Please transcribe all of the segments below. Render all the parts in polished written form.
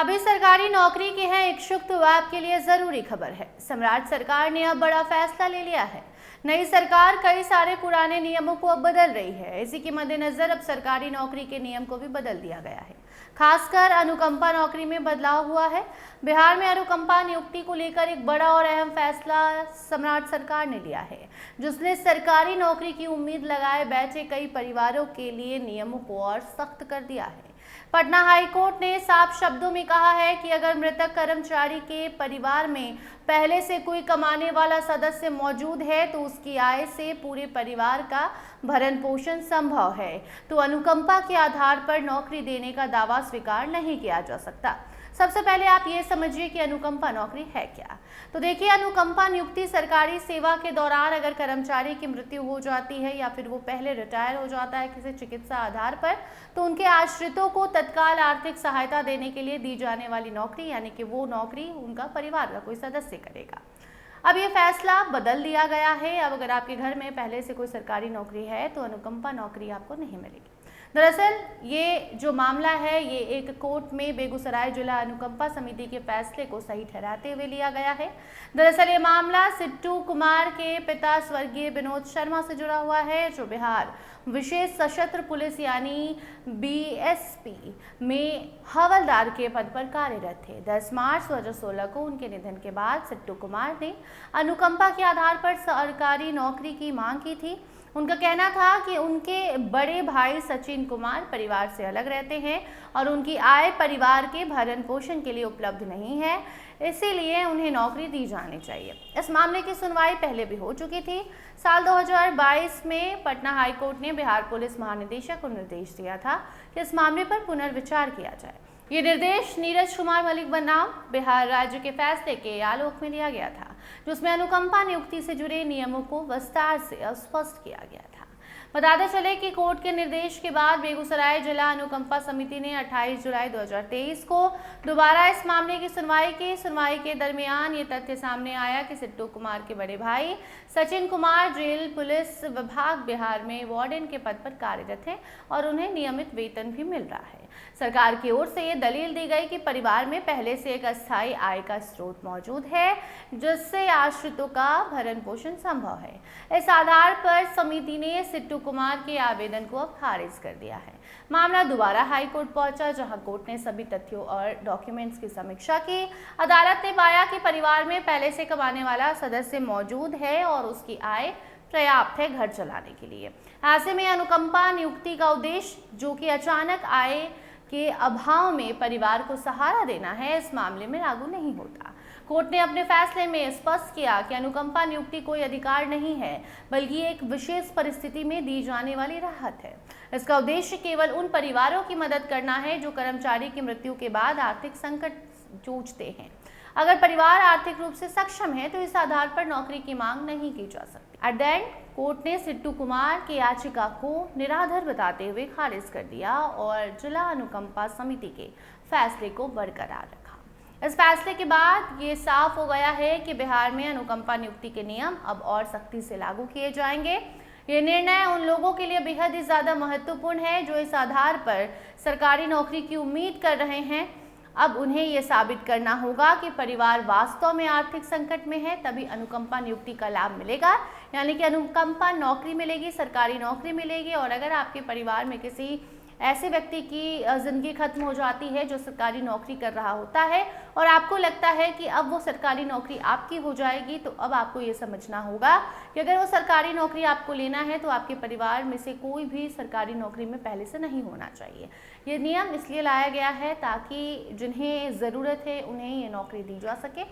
भी सरकारी नौकरी के हैं इच्छुक तो आपके लिए जरूरी खबर है। सम्राट सरकार ने अब बड़ा फैसला ले लिया है। नई सरकार कई सारे पुराने नियमों को अब बदल रही है। इसी के मद्देनजर अब सरकारी नौकरी के नियम को भी बदल दिया गया है। खासकर अनुकंपा नौकरी में बदलाव हुआ है। बिहार में अनुकंपा नियुक्ति को लेकर एक बड़ा और अहम फैसला सम्राट सरकार ने लिया है, जिसने सरकारी नौकरी की उम्मीद लगाए बैठे कई परिवारों के लिए नियमों को और सख्त कर दिया है। पटना हाईकोर्ट ने साफ शब्दों में कहा है कि अगर मृतक कर्मचारी के परिवार में पहले से कोई कमाने वाला सदस्य मौजूद है तो उसकी आय से पूरे परिवार का भरण पोषण संभव है, तो अनुकंपा के आधार पर नौकरी देने का दावा स्वीकार नहीं किया जा सकता। सबसे पहले आप ये समझिए कि अनुकंपा नौकरी है क्या। तो देखिए, अनुकंपा नियुक्ति सरकारी सेवा के दौरान अगर कर्मचारी की मृत्यु हो जाती है या फिर वो पहले रिटायर हो जाता है किसी चिकित्सा आधार पर, तो उनके आश्रितों को तत्काल आर्थिक सहायता देने के लिए दी जाने वाली नौकरी, यानी कि वो नौकरी उनका परिवार का कोई सदस्य करेगा। अब ये फैसला बदल दिया गया है। अब अगर आपके घर में पहले से कोई सरकारी नौकरी है तो अनुकंपा नौकरी आपको नहीं मिलेगी। दरअसल ये जो मामला है ये एक कोर्ट में बेगूसराय जिला अनुकंपा समिति के फैसले को सही ठहराते हुए लिया गया है। दरअसल ये मामला सिट्टू कुमार के पिता स्वर्गीय विनोद शर्मा से जुड़ा हुआ है, जो बिहार विशेष सशस्त्र पुलिस यानी बीएसपी में हवलदार के पद पर कार्यरत थे। 10 मार्च 2016 को उनके निधन के बाद सिट्टू कुमार ने अनुकंपा के आधार पर सरकारी नौकरी की मांग की थी। उनका कहना था कि उनके बड़े भाई सचिन कुमार परिवार से अलग रहते हैं और उनकी आय परिवार के भरण पोषण के लिए उपलब्ध नहीं है, इसीलिए उन्हें नौकरी दी जानी चाहिए। इस मामले की सुनवाई पहले भी हो चुकी थी। साल 2022 में पटना हाईकोर्ट ने बिहार पुलिस महानिदेशक को निर्देश दिया था कि इस मामले पर पुनर्विचार किया जाए। ये निर्देश नीरज कुमार मलिक बनाम बिहार राज्य के फैसले के आलोक में दिया गया था, जिसमें अनुकंपा नियुक्ति से जुड़े नियमों को विस्तार से स्पष्ट किया गया था। बताते चले कि कोर्ट के निर्देश के बाद बेगूसराय जिला अनुकंपा समिति ने 28 जुलाई 2023 को दोबारा इस मामले की सुनवाई की। सुनवाई के दरमियान ये तथ्य सामने आया कि सिट्टू कुमार के बड़े भाई सचिन कुमार जेल पुलिस विभाग बिहार में वार्डन के पद पर कार्यरत हैं और उन्हें नियमित वेतन भी मिल रहा है। सरकार की ओर से ये दलील दी गई कि परिवार में पहले से एक अस्थायी आय का स्रोत मौजूद है, जिससे आश्रितों का भरण पोषण संभव है। इस आधार पर समिति ने सिट्टू कुमार के आवेदन को अब खारिज कर दिया है। मामला दोबारा हाई कोर्ट पहुंचा, जहां कोर्ट ने सभी तथ्यों और डॉक्यूमेंट्स की समीक्षा की। अदालत ने पाया कि परिवार में पहले से कमाने वाला सदस्य मौजूद है और उसकी आय पर्याप्त है घर चलाने के लिए। ऐसे में अनुकंपा नियुक्ति का उद्देश्य, जो कि अचानक आय के अभाव में परिवार को सहारा देना है, इस मामले में लागू नहीं होता। कोर्ट ने अपने फैसले में स्पष्ट किया कि अनुकंपा नियुक्ति कोई अधिकार नहीं है, बल्कि एक विशेष परिस्थिति में दी जाने वाली राहत है। इसका उद्देश्य केवल उन परिवारों की मदद करना है जो कर्मचारी की मृत्यु के बाद आर्थिक संकट जूझते हैं। अगर परिवार आर्थिक रूप से सक्षम है तो इस आधार पर नौकरी की मांग नहीं की जा सकती। एट द एंड कोर्ट ने सिट्टू कुमार की याचिका को निराधार बताते हुए खारिज कर दिया और जिला अनुकंपा समिति के फैसले को बरकरार रखा। इस फैसले के बाद ये साफ हो गया है कि बिहार में अनुकंपा नियुक्ति के नियम अब और सख्ती से लागू किए जाएंगे। ये निर्णय उन लोगों के लिए बेहद ही ज्यादा महत्वपूर्ण है जो इस आधार पर सरकारी नौकरी की उम्मीद कर रहे हैं। अब उन्हें यह साबित करना होगा कि परिवार वास्तव में आर्थिक संकट में है, तभी अनुकंपा नियुक्ति का लाभ मिलेगा, यानी कि अनुकंपा नौकरी मिलेगी, सरकारी नौकरी मिलेगी। और अगर आपके परिवार में किसी ऐसे व्यक्ति की जिंदगी खत्म हो जाती है जो सरकारी नौकरी कर रहा होता है और आपको लगता है कि अब वो सरकारी नौकरी आपकी हो जाएगी, तो अब आपको ये समझना होगा कि अगर वो सरकारी नौकरी आपको लेना है तो आपके परिवार में से कोई भी सरकारी नौकरी में पहले से नहीं होना चाहिए। ये नियम इसलिए लाया गया है ताकि जिन्हें ज़रूरत है उन्हें ये नौकरी दी जा सके।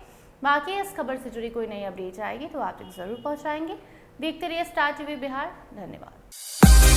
बाकी इस खबर से जुड़ी कोई नई अपडेट आएगी तो आप तक ज़रूर पहुँचाएंगे। देखते रहिए स्टार टीवी बिहार। धन्यवाद।